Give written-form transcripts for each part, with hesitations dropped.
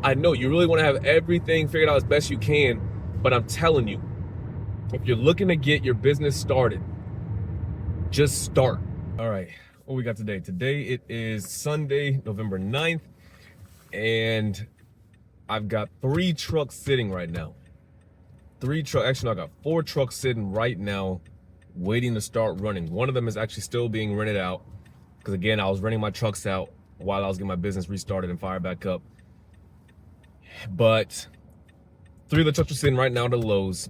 I know you really want to have everything figured out as best you can, but I'm telling you, if you're looking to get your business started, just start. All right, what we got today? Today it is Sunday, November 9th, and I've got 3 trucks sitting right now. Actually, I got 4 trucks sitting right now, waiting to start running. One of them is actually still being rented out, because again, I was renting my trucks out while I was getting my business restarted and fired back up. But 3 of the trucks are sitting right now to Lowe's.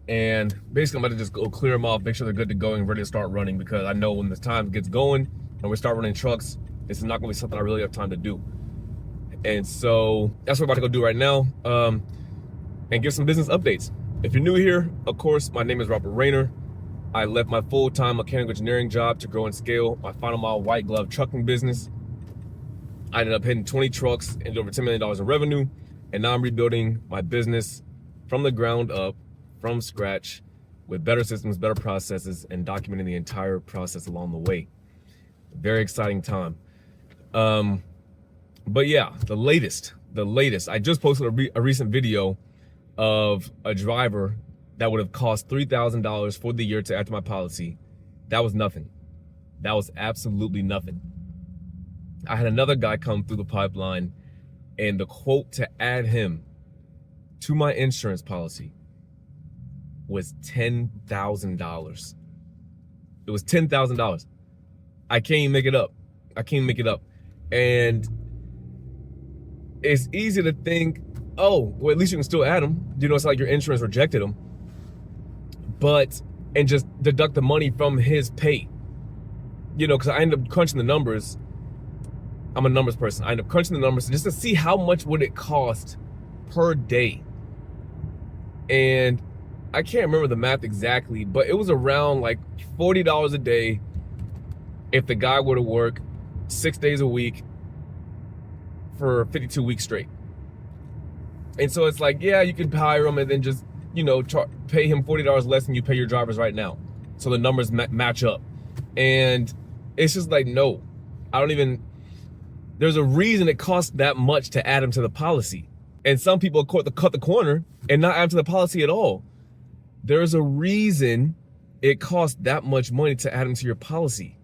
And basically, I'm about to just go clear them off, make sure they're good to go and ready to start running, because I know when the time gets going and we start running trucks, this is not going to be something I really have time to do. And so that's what I'm about to go do right now, and give some business updates. If you're new here, of course, my name is Robert Rayner. I left my full-time mechanical engineering job to grow and scale my final mile white glove trucking business. I ended up hitting 20 trucks and over $10 million in revenue, and now I'm rebuilding my business from the ground up, from scratch, with better systems, better processes, and documenting the entire process along the way. Very exciting time. But yeah, the latest. I just posted a recent video of a driver that would have cost $3,000 for the year to add to my policy. That was nothing. That was absolutely nothing. I had another guy come through the pipeline, and the quote to add him to my insurance policy was $10,000. It was $10,000. I can't even make it up. And it's easy to think, oh, well, at least you can still add them. You know, it's like your insurance rejected them. And just deduct the money from his pay. You know, because I ended up crunching the numbers. I'm a numbers person. I ended up crunching the numbers just to see how much would it cost per day. And I can't remember the math exactly, but it was around like $40 a day if the guy were to work 6 days a week for 52 weeks straight. And so it's like, yeah, you could hire him and then just, you know, pay him $40 less than you pay your drivers right now. So the numbers match up. And it's just like, no, there's a reason it costs that much to add him to the policy. And some people cut the corner and not add him to the policy at all. There's a reason it costs that much money to add him to your policy.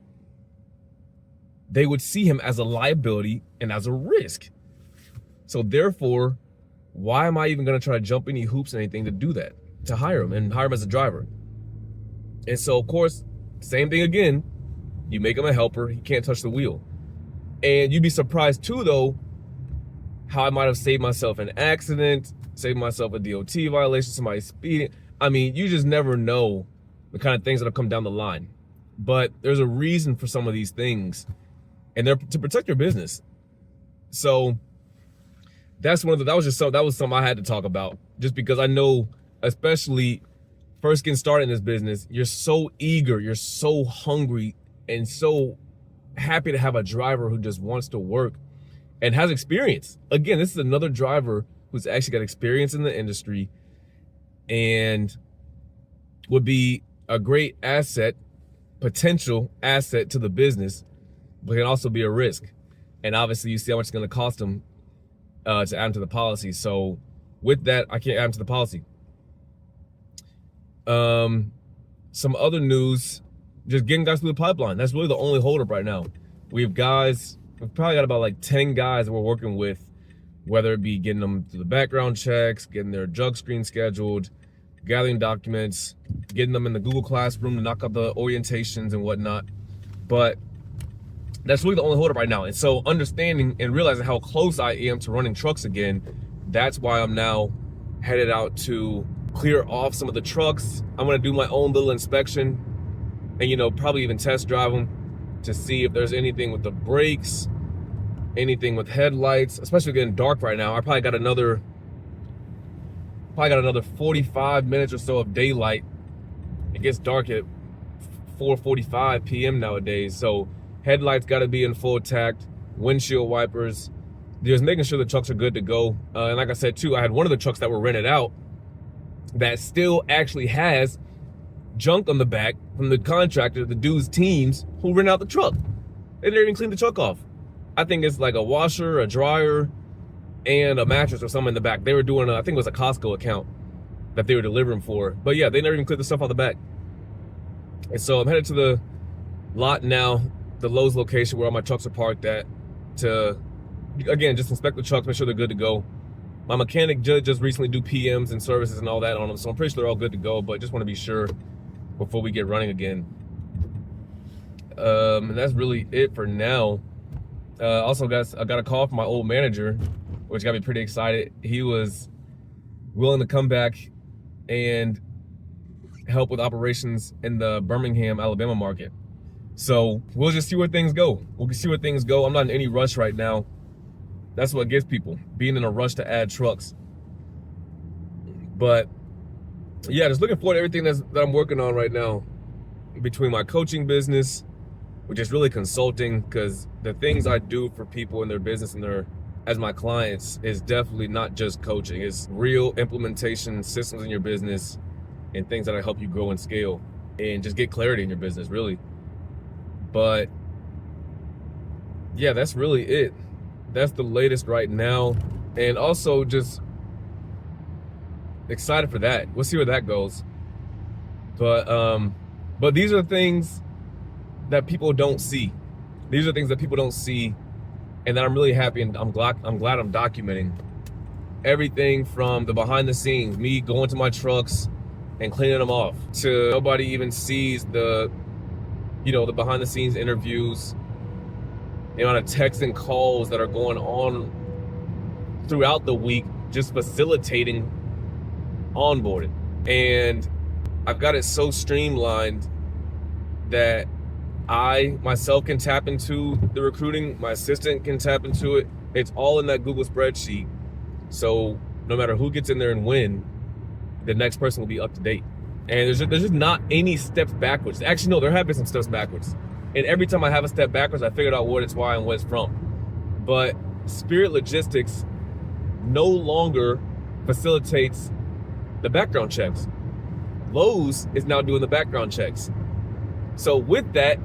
They would see him as a liability and as a risk. So therefore, why am I even going to try to jump any hoops and anything to do that, to hire him and hire him as a driver? And so, of course, same thing again. You make him a helper. He can't touch the wheel. And you'd be surprised too, though, how I might have saved myself an accident, saved myself a DOT violation, somebody speeding. I mean, you just never know the kind of things that'll come down the line. But there's a reason for some of these things, and they're to protect your business. So that was something I had to talk about, just because I know, especially first getting started in this business, you're so eager, you're so hungry, and so happy to have a driver who just wants to work and has experience. Again, this is another driver who's actually got experience in the industry and would be a great asset, potential asset to the business, but can also be a risk. And obviously you see how much it's going to cost them to add him to the policy. So with that, I can't add him to the policy. Some other news, just getting guys through the pipeline. That's really the only holdup right now. We've probably got about like 10 guys that we're working with, whether it be getting them through the background checks, getting their drug screen scheduled, gathering documents, getting them in the Google Classroom to knock out the orientations and whatnot. But that's really the only holdup right now. And so understanding and realizing how close I am to running trucks again, that's why I'm now headed out to clear off some of the trucks. I'm gonna do my own little inspection and, you know, probably even test drive them to see if there's anything with the brakes, anything with headlights, especially getting dark right now. I probably got another 45 minutes or so of daylight. It gets dark at 4:45 p.m. nowadays. So headlights got to be in full tact, windshield wipers, just making sure the trucks are good to go. And like I said too, I had one of the trucks that were rented out that still actually has junk on the back from the contractor, the dude's teams who rent out the truck. They didn't even clean the truck off. I think it's like a washer, a dryer, and a mattress or something in the back. They were doing, I think it was a Costco account that they were delivering for. But yeah, they never even cleared the stuff on the back. And so I'm headed to the lot now, the Lowe's location where all my trucks are parked at, to, again, just inspect the trucks, make sure they're good to go. My mechanic just recently do PMs and services and all that on them, so I'm pretty sure they're all good to go, but just want to be sure before we get running again. And that's really it for now. Also, guys, I got a call from my old manager, which got me pretty excited. He was willing to come back and help with operations in the Birmingham, Alabama market. So we'll just see where things go. We'll see where things go. I'm not in any rush right now. That's what gets people, being in a rush to add trucks. But yeah, just looking forward to everything that I'm working on right now, between my coaching business, which is really consulting, because the things I do for people in their business and as my clients is definitely not just coaching. It's real implementation systems in your business and things that help you grow and scale and just get clarity in your business, really. But yeah, that's really it. That's the latest right now. And also just excited for that. We'll see where that goes. But these are things that people don't see. These are things that people don't see, and that I'm really happy and I'm glad I'm documenting. Everything from the behind the scenes, me going to my trucks and cleaning them off, to nobody even sees the behind the scenes interviews, the amount of texts and calls that are going on throughout the week, just facilitating onboarding. And I've got it so streamlined that I myself can tap into the recruiting, my assistant can tap into it. It's all in that Google spreadsheet. So no matter who gets in there and when, the next person will be up to date. And there's just not any steps backwards. Actually, no, there have been some steps backwards. And every time I have a step backwards, I figured out what it's why and what it's from. But Spirit Logistics no longer facilitates the background checks. Lowe's is now doing the background checks. So with that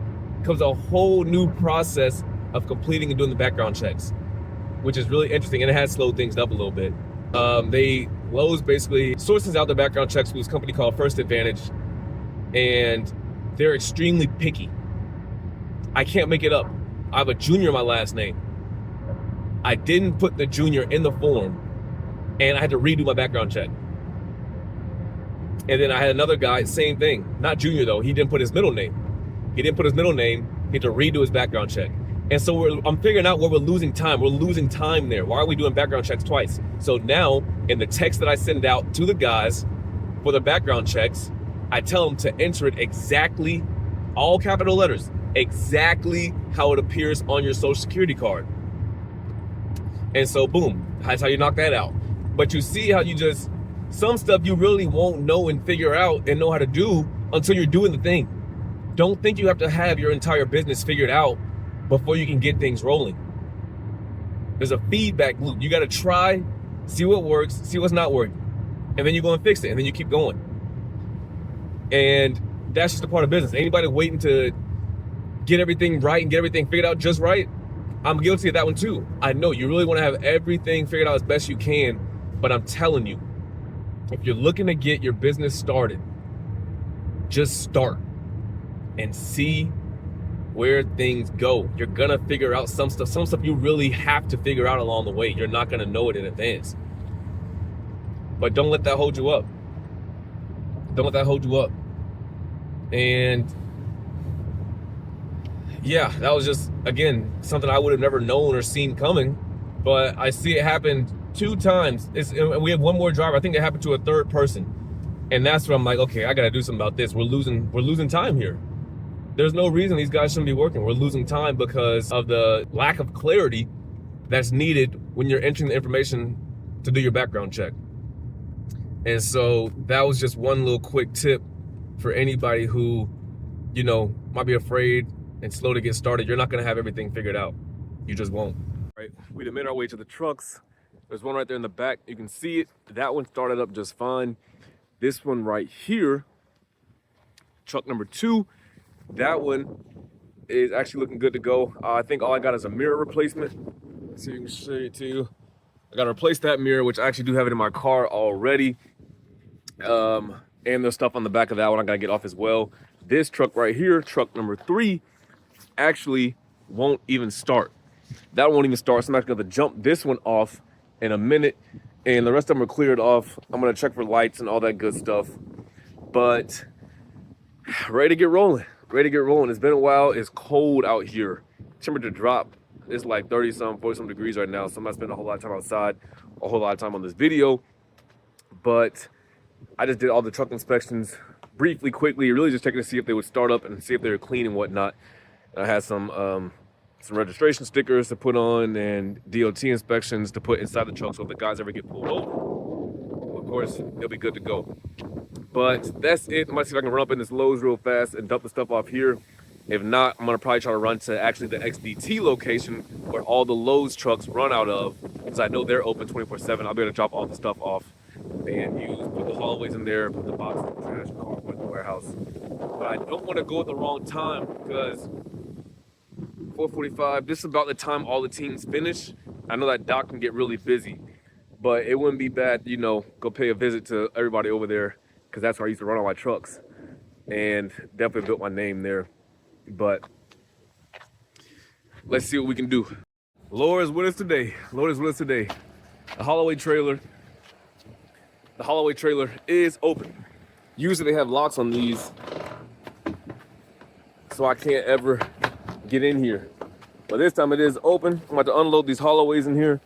comes a whole new process of completing and doing the background checks, which is really interesting, and it has slowed things up a little bit. Lowe's basically sources out the background checks with this company called First Advantage, and they're extremely picky. I can't make it up. I have a junior in my last name. I didn't put the junior in the form, and I had to redo my background check. And then I had another guy, same thing. Not junior though, he didn't put his middle name. He had to redo his background check. And so I'm figuring out where we're losing time. We're losing time there. Why are we doing background checks twice? So now, in the text that I send out to the guys for the background checks, I tell them to enter it exactly, all capital letters, exactly how it appears on your social security card. And so boom, that's how you knock that out. But you see how some stuff you really won't know and figure out and know how to do until you're doing the thing. Don't think you have to have your entire business figured out before you can get things rolling. There's a feedback loop. You got to try, see what works, see what's not working, and then you go and fix it, and then you keep going. And that's just a part of business. Anybody waiting to get everything right and get everything figured out just right, I'm guilty of that one too. I know you really want to have everything figured out as best you can, but I'm telling you, if you're looking to get your business started, just start and see where things go. You're gonna figure out some stuff you really have to figure out along the way. You're not gonna know it in advance. But don't let that hold you up. Don't let that hold you up. And yeah, that was just, again, something I would have never known or seen coming, but I see it happen 2 times. We have one more driver. I think it happened to a third person. And that's where I'm like, okay, I gotta do something about this. We're losing time here. There's no reason these guys shouldn't be working. We're losing time because of the lack of clarity that's needed when you're entering the information to do your background check. And so that was just one little quick tip for anybody who, might be afraid and slow to get started. You're not gonna have everything figured out. You just won't. Right, we done made our way to the trucks. There's one right there in the back. You can see it. That one started up just fine. This one right here, truck number 2, that one is actually looking good to go. I think all I got is a mirror replacement. So you can show it to you. I gotta replace that mirror, which I actually do have it in my car already. And there's stuff on the back of that one I gotta get off as well. This truck right here, truck number 3, actually won't even start. That won't even start, so I'm actually gonna jump this one off in a minute, and the rest of them are cleared off. I'm gonna check for lights and all that good stuff. But ready to get rolling. Ready to get rolling. It's been a while. It's cold out here. Temperature drop. It's like 30-some, 40-some degrees right now, so I'm not spending a whole lot of time outside, a whole lot of time on this video. But I just did all the truck inspections briefly, quickly, really just checking to see if they would start up and see if they were clean and whatnot. And I had some registration stickers to put on and DOT inspections to put inside the truck so if the guys ever get pulled over, of course, they'll be good to go. But that's it. I'm gonna see if I can run up in this Lowe's real fast and dump the stuff off here. If not, I'm gonna probably try to run to actually the XDT location where all the Lowe's trucks run out of, because I know they're open 24/7. I'll be able to drop all the stuff off and put the hallways in there, put the boxes in the trash, car, put in the warehouse. But I don't want to go at the wrong time because 4:45, this is about the time all the teams finish. I know that dock can get really busy, but it wouldn't be bad, go pay a visit to everybody over there, because that's where I used to run all my trucks and definitely built my name there. But let's see what we can do. Lord is with us today. Lord is with us today. The Holloway trailer is open. Usually they have locks on these, so I can't ever get in here. But this time it is open. I'm about to unload these Holloways in here.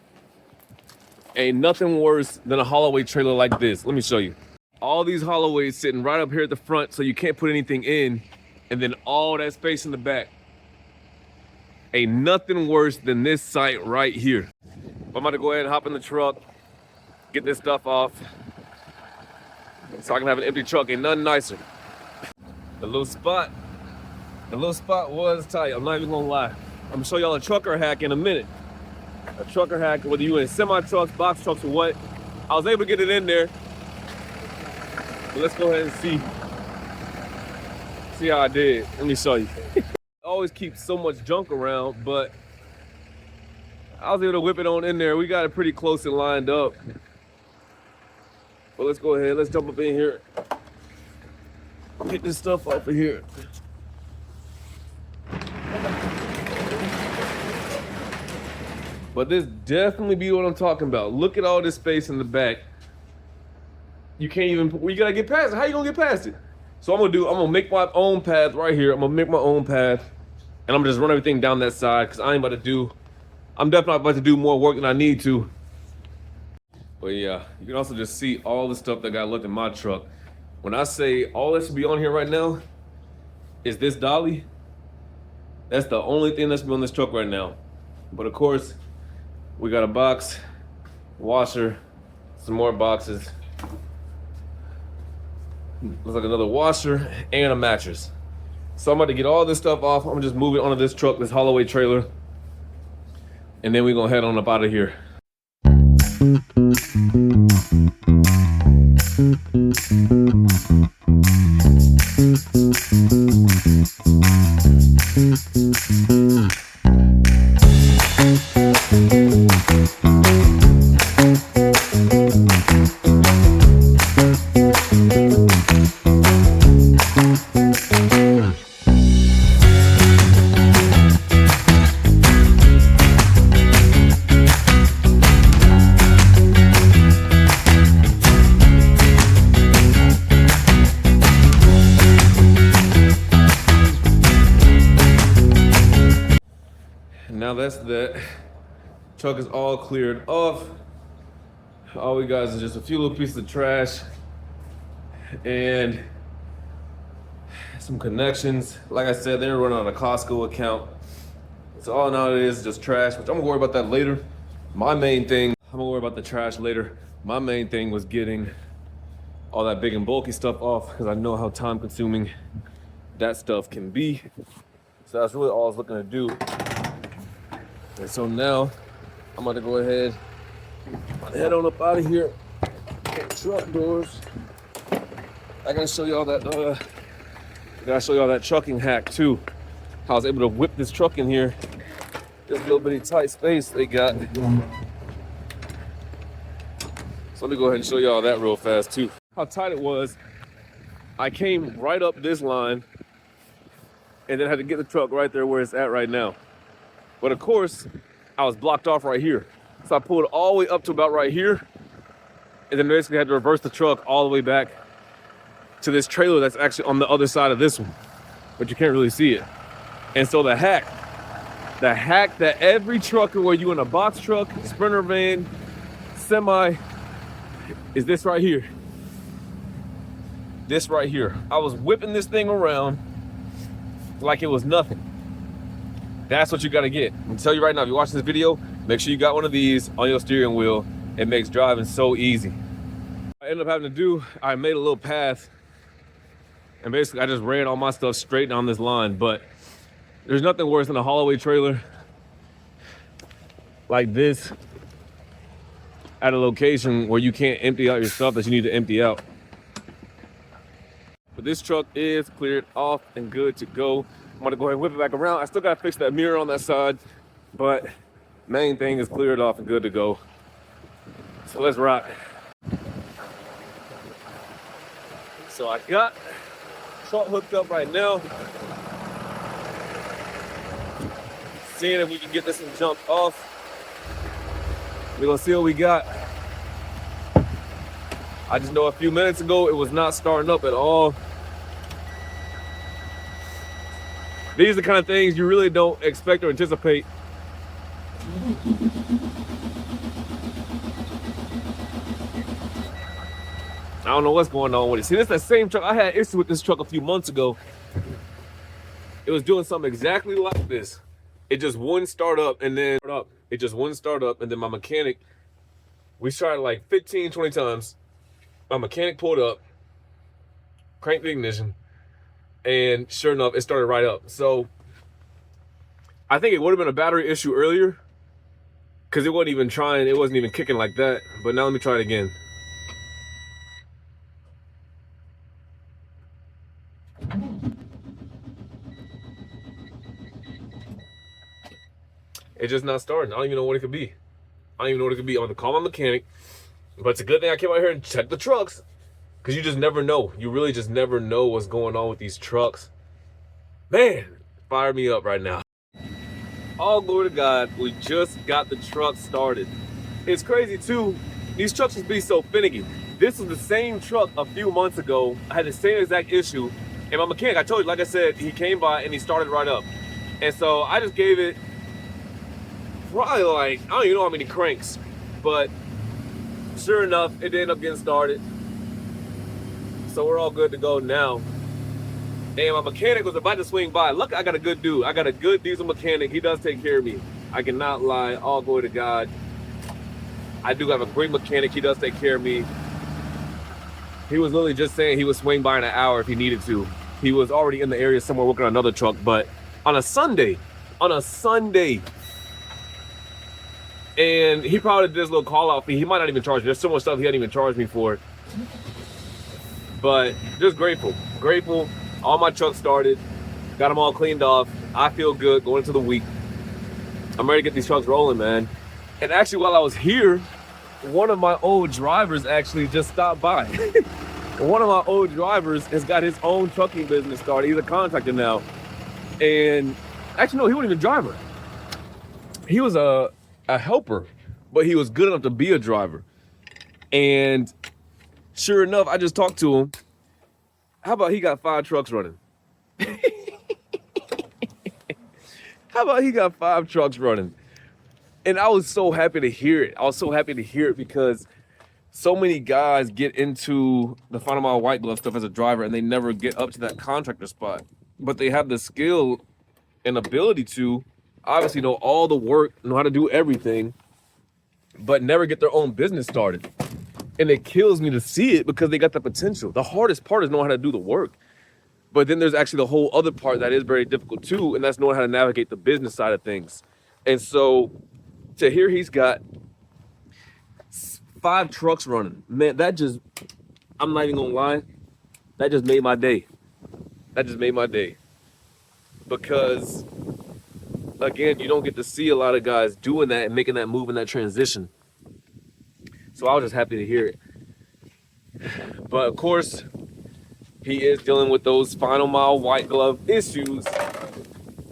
Ain't nothing worse than a Holloway trailer like this. Let me show you. All these Holloways sitting right up here at the front, so you can't put anything in, and then all that space in the back. Ain't nothing worse than this site right here. I'm about to go ahead and hop in the truck, get this stuff off, so I can have an empty truck. Ain't nothing nicer. The little spot was tight. I'm not even gonna lie. I'm gonna show y'all a trucker hack in a minute. A trucker hack, whether you in semi trucks, box trucks, or what. I was able to get it in there. But let's go ahead and see how I did. Let me show you. I always keep so much junk around, but I was able to whip it on in there. We got it pretty close and lined up. But let's go ahead, let's jump up in here. Get this stuff off of here. But this definitely be what I'm talking about. Look at all this space in the back. You can't even, you gotta get past it. How you gonna get past it? So I'm gonna make my own path right here. I'm gonna make my own path, and I'm gonna just run everything down that side, because I'm definitely not about to do more work than I need to. But yeah, you can also just see all the stuff that got left in my truck. When I say all that should be on here right now is this dolly. That's the only thing that's on this truck right now. But of course, we got a box, washer, some more boxes. Looks like another washer and a mattress. So I'm about to get all this stuff off. I'm gonna just move it onto this truck, this Holloway trailer, and then we're gonna head on up out of here. Now that's that. Truck is all cleared off. All we got is just a few little pieces of trash and some connections. Like I said, they're running on a Costco account. So all now it is just trash, which I'm gonna worry about that later. I'm gonna worry about the trash later. My main thing was getting all that big and bulky stuff off, because I know how time consuming that stuff can be. So that's really all I was looking to do. And so now I'm gonna go ahead and head on up out of here. Get truck doors. I gotta show y'all that trucking hack too. How I was able to whip this truck in here. This little bitty tight space they got. So let me go ahead and show y'all that real fast too. How tight it was. I came right up this line and then had to get the truck right there where it's at right now. But of course, I was blocked off right here. So I pulled all the way up to about right here and then basically had to reverse the truck all the way back to this trailer that's actually on the other side of this one, but you can't really see it. And so the hack that every trucker, where you in a box truck, sprinter van, semi, is this right here. This right here. I was whipping this thing around like it was nothing. That's what you gotta get. I'm gonna tell you right now, if you're watching this video, make sure you got one of these on your steering wheel. It makes driving so easy. I ended up having to do, I made a little path and basically I just ran all my stuff straight down this line, but there's nothing worse than a haul-away trailer like this at a location where you can't empty out your stuff that you need to empty out. But this truck is cleared off and good to go. I'm gonna go ahead and whip it back around. I still gotta fix that mirror on that side, but main thing is cleared off and good to go. So let's rock. So I got truck hooked up right now. Seeing if we can get this one jumped off. We're gonna see what we got. I just know a few minutes ago it was not starting up at all. These are the kind of things you really don't expect or anticipate. I don't know what's going on with it. See, this is that same truck. I had issue with this truck a few months ago. It was doing something exactly like this. It just wouldn't start up, and then my mechanic, we tried like 15, 20 times. My mechanic pulled up, cranked the ignition, and sure enough, it started right up. So I think it would have been a battery issue earlier because it wasn't even kicking like that. But now let me try it again. It's just not starting. I don't even know what it could be. I'm gonna call my mechanic. But it's a good thing I came out here and checked the trucks, because you just never know. You really just never know what's going on with these trucks. Man, fire me up right now. All glory to God, we just got the truck started. It's crazy too, these trucks just be so finicky. This was the same truck a few months ago. I had the same exact issue. And my mechanic, I told you, like I said, he came by and he started right up. And so I just gave it probably like, I don't even know how many cranks, but sure enough, it ended up getting started. So we're all good to go now. And my mechanic was about to swing by. Look, I got a good dude. I got a good diesel mechanic. He does take care of me. I cannot lie. All glory to God. I do have a great mechanic. He does take care of me. He was literally just saying he would swing by in an hour if he needed to. He was already in the area somewhere working on another truck, but on a Sunday, and he probably did this little call out fee. He might not even charge me. There's so much stuff he hadn't even charged me for. But just grateful. All my trucks started, got them all cleaned off. I feel good going into the week. I'm ready to get these trucks rolling, man. And actually, while I was here, one of my old drivers actually just stopped by. One of my old drivers has got his own trucking business started. He's a contractor now. And actually, no, he wasn't even a driver. He was a helper, but he was good enough to be a driver. And sure enough, I just talked to him. How about he got 5 trucks running? How about he got 5 trucks running? And I was so happy to hear it. Because so many guys get into the final mile white glove stuff as a driver and they never get up to that contractor spot. But they have the skill and ability to obviously know all the work, know how to do everything, but never get their own business started. And it kills me to see it because they got the potential. The hardest part is knowing how to do the work. But then there's actually the whole other part that is very difficult too, and that's knowing how to navigate the business side of things. And so to hear he's got 5 trucks running, man, that just, I'm not even gonna lie, that just made my day. Because again, you don't get to see a lot of guys doing that and making that move in that transition. So I was just happy to hear it. But of course, he is dealing with those final mile white glove issues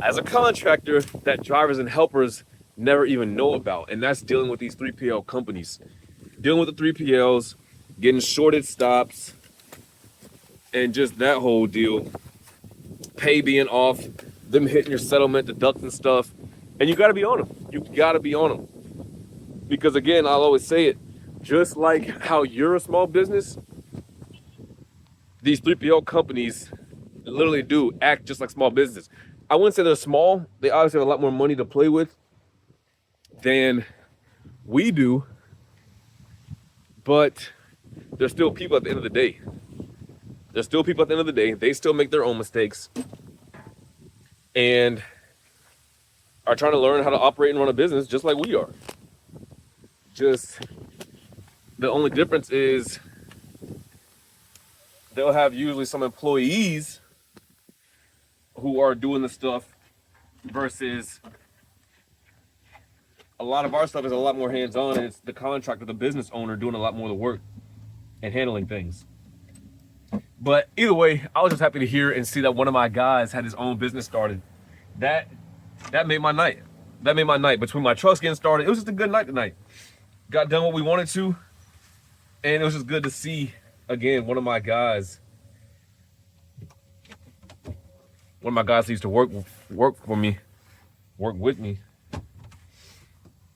as a contractor that drivers and helpers never even know about. And that's dealing with these 3PL companies. Dealing with the 3PLs, getting shorted stops, and just that whole deal. Pay being off, them hitting your settlement, deducting stuff. And you gotta be on them. You gotta be on them. Because again, I'll always say it, just like how you're a small business, these 3PL companies literally do act just like small business. I wouldn't say they're small. They obviously have a lot more money to play with than we do, but they're still people at the end of the day. They're still people at the end of the day. They still make their own mistakes and are trying to learn how to operate and run a business just like we are. Just the only difference is they'll have usually some employees who are doing the stuff versus a lot of our stuff is a lot more hands-on, and it's the contractor, the business owner doing a lot more of the work and handling things. But either way, I was just happy to hear and see that one of my guys had his own business started. That made my night. That made my night. Between my trucks getting started, it was just a good night tonight. Got done what we wanted to, and it was just good to see, again, one of my guys that used to work for me, work with me,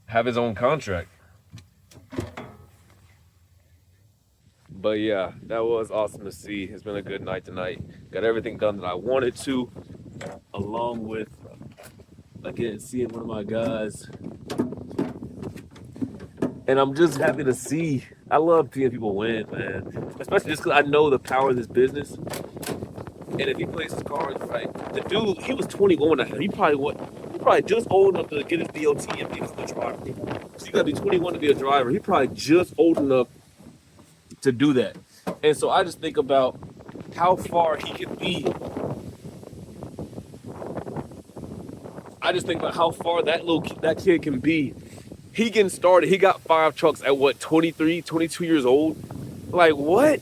have his own contract. But yeah, that was awesome to see. It's been a good night tonight. Got everything done that I wanted to, along with, again, seeing one of my guys. And I'm just happy to see. I love seeing people win, man. Especially just because I know the power of this business. And if he plays his cards right, the dude, he was 21 now. He probably just old enough to get his DOT and become a driver. So you gotta be 21 to be a driver. He probably just old enough to do that. And so I just think about how far he can be. I just think about how far that kid can be. He getting started. He got 5 trucks at what, 23, 22 years old? Like, what?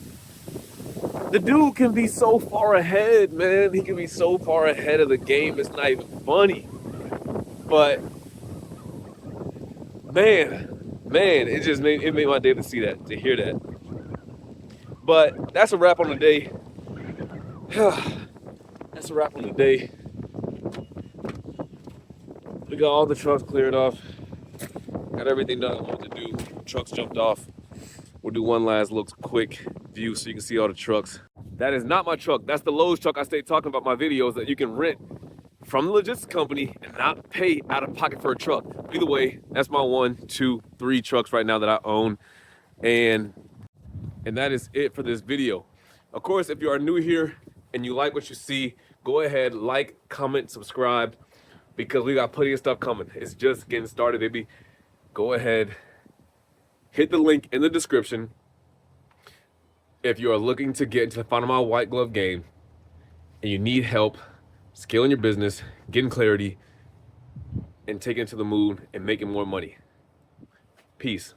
The dude can be so far ahead, man. He can be so far ahead of the game. It's not even funny. But man, it made my day to see that, to hear that. But that's a wrap on the day. That's a wrap on the day. We got all the trucks cleared off. Got everything done I wanted to do. Trucks jumped off. We'll do one last look, quick view so you can see all the trucks. That is not my truck. That's the Lowe's truck I stay talking about in my videos that you can rent from the logistics company and not pay out of pocket for a truck. Either way, that's my 1, 2, 3 trucks right now that I own. And that is it for this video. Of course, if you are new here and you like what you see, go ahead, like, comment, subscribe, because we got plenty of stuff coming. It's just getting started, baby. Go ahead, hit the link in the description if you are looking to get into the final mile white glove game and you need help scaling your business, getting clarity, and taking it to the moon and making more money. Peace.